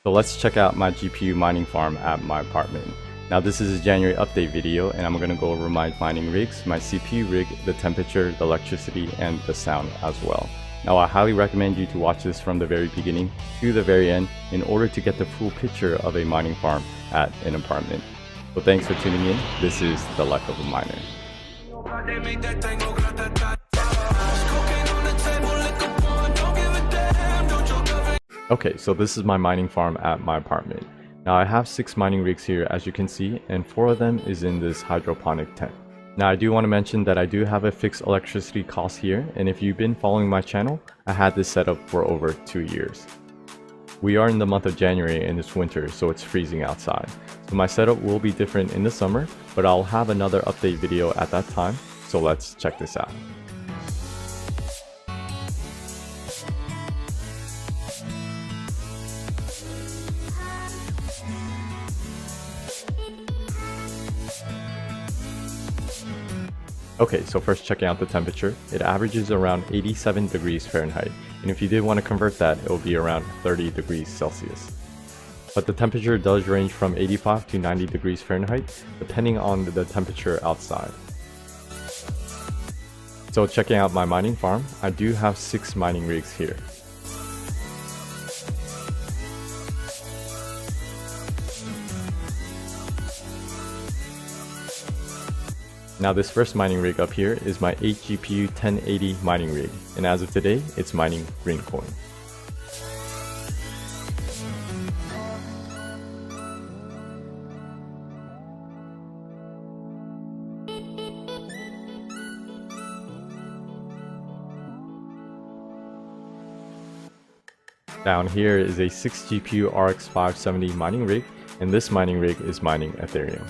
So let's check out my GPU mining farm at my apartment. Now this is a January update video and I'm going to go over my mining rigs, my CPU rig, the temperature, the electricity, and the sound as well. Now I highly recommend you to watch this from the very beginning to the very end in order to get the full picture of a mining farm at an apartment. So thanks for tuning in. This is the life of a miner. Okay, so this is my mining farm at my apartment. Now I have 6 mining rigs here as you can see, and 4 of them is in this hydroponic tent. Now I do want to mention that I do have a fixed electricity cost here, and if you've been following my channel, I had this set up for over 2 years. We are in the month of January and it's winter, so it's freezing outside. So my setup will be different in the summer, but I'll have another update video at that time, so let's check this out. Okay, so first checking out the temperature, it averages around 87 degrees Fahrenheit, and if you did want to convert that, it will be around 30 degrees Celsius. But the temperature does range from 85 to 90 degrees Fahrenheit, depending on the temperature outside. So checking out my mining farm, I do have 6 mining rigs here. Now this first mining rig up here is my 8 GPU 1080 mining rig, and as of today, it's mining Greencoin. Down here is a 6 GPU RX 570 mining rig, and this mining rig is mining Ethereum.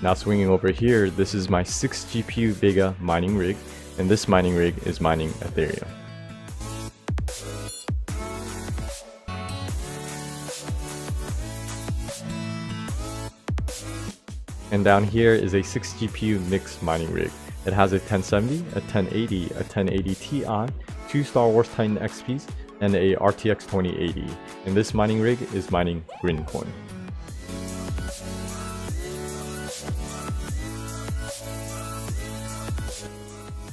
Now swinging over here, this is my 6 GPU Vega mining rig, and this mining rig is mining Ethereum. And down here is a 6 GPU Nyx mining rig. It has a 1070, a 1080, a 1080 Ti, 2 Star Wars Titan XPs, and a RTX 2080. And this mining rig is mining Greencoin.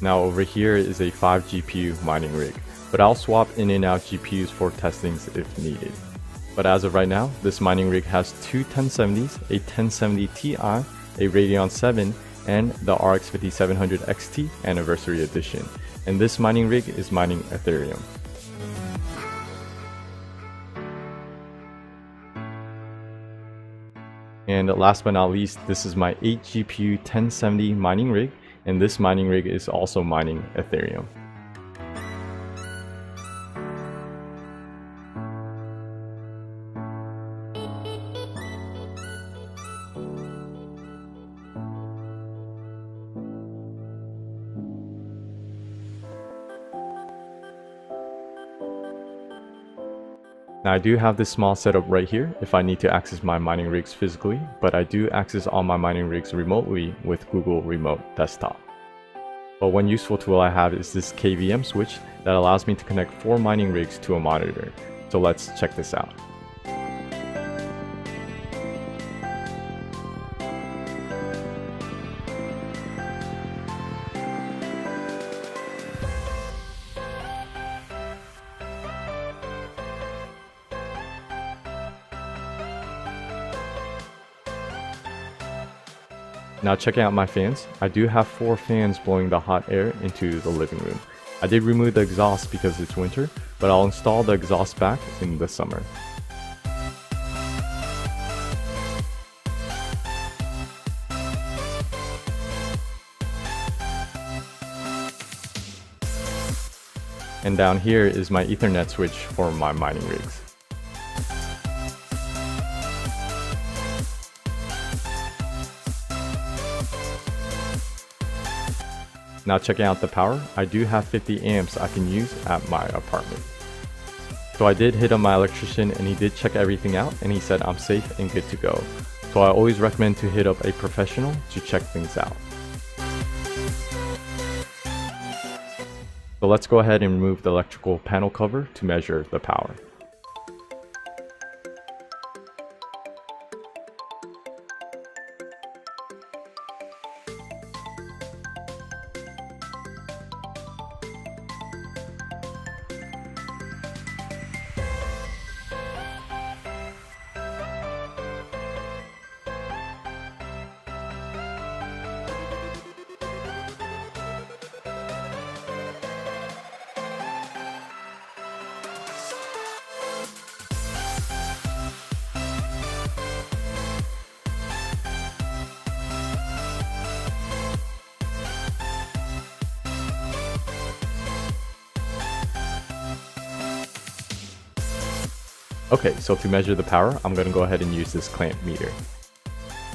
Now over here is a 5 GPU mining rig, but I'll swap in and out GPUs for testings if needed. But as of right now, this mining rig has 2 1070s, a 1070 Ti, a Radeon 7, and the RX 5700 XT Anniversary Edition. And this mining rig is mining Ethereum. And last but not least, this is my 8 GPU 1070 mining rig, and this mining rig is also mining Ethereum. Now I do have this small setup right here if I need to access my mining rigs physically, but I do access all my mining rigs remotely with Google Remote Desktop. But one useful tool I have is this KVM switch that allows me to connect 4 mining rigs to a monitor. So let's check this out. Now checking out my fans, I do have 4 fans blowing the hot air into the living room. I did remove the exhaust because it's winter, but I'll install the exhaust back in the summer. And down here is my Ethernet switch for my mining rigs. Now checking out the power, I do have 50 amps I can use at my apartment. So I did hit up my electrician and he did check everything out and he said I'm safe and good to go. So I always recommend to hit up a professional to check things out. So let's go ahead and remove the electrical panel cover to measure the power. Okay, so to measure the power, I'm going to go ahead and use this clamp meter.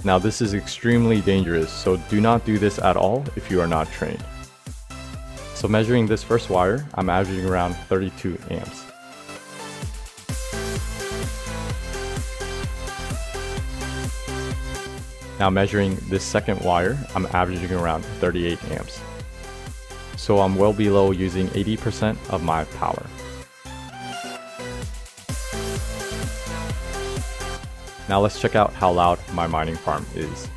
Now this is extremely dangerous, so do not do this at all if you are not trained. So measuring this first wire, I'm averaging around 32 amps. Now measuring this second wire, I'm averaging around 38 amps. So I'm well below using 80% of my power. Now let's check out how loud my mining farm is.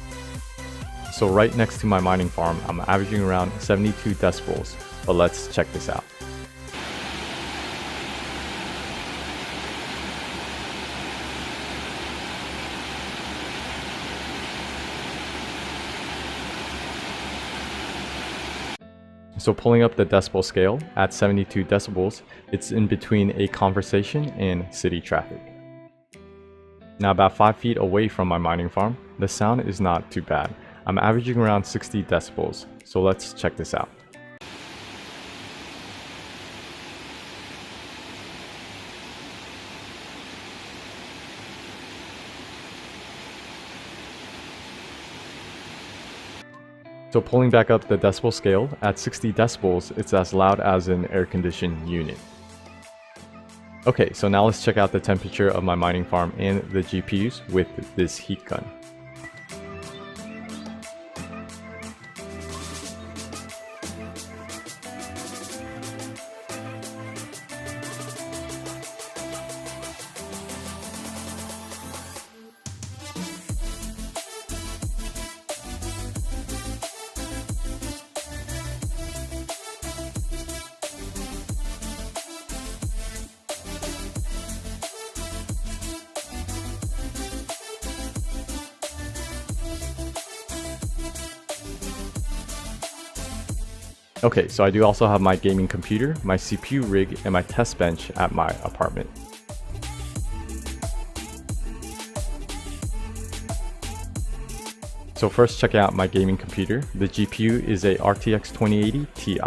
So right next to my mining farm, I'm averaging around 72 decibels, but let's check this out. So pulling up the decibel scale at 72 decibels, it's in between a conversation and city traffic. Now about 5 feet away from my mining farm, the sound is not too bad. I'm averaging around 60 decibels, so let's check this out. So pulling back up the decibel scale, at 60 decibels, it's as loud as an air-conditioned unit. Okay, so now let's check out the temperature of my mining farm and the GPUs with this heat gun. Okay, so I do also have my gaming computer, my CPU rig, and my test bench at my apartment. So first check out my gaming computer. The GPU is a RTX 2080 Ti.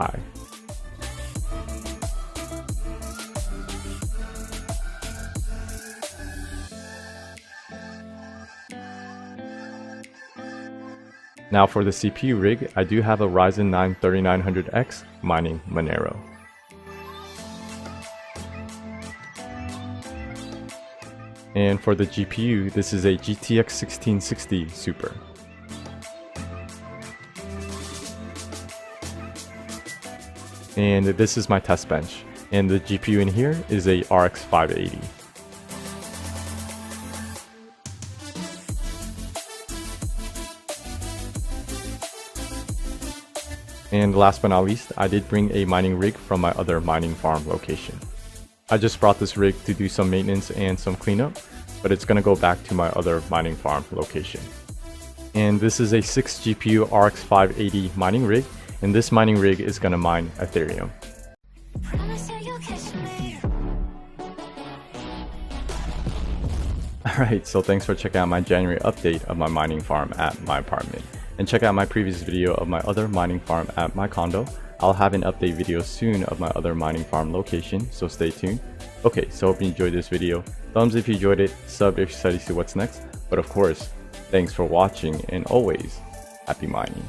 Now for the CPU rig, I do have a Ryzen 9 3900X mining Monero. And for the GPU, this is a GTX 1660 Super. And this is my test bench. And the GPU in here is a RX 580. And last but not least, I did bring a mining rig from my other mining farm location. I just brought this rig to do some maintenance and some cleanup, but it's going to go back to my other mining farm location. And this is a 6 GPU RX 580 mining rig, and this mining rig is going to mine Ethereum. Alright, so thanks for checking out my January update of my mining farm at my apartment. And check out my previous video of my other mining farm at my condo. I'll have an update video soon of my other mining farm location, so stay tuned. Okay, so hope you enjoyed this video. Thumbs if you enjoyed it, sub if you're excited to see what's next. But of course, thanks for watching, and always, happy mining.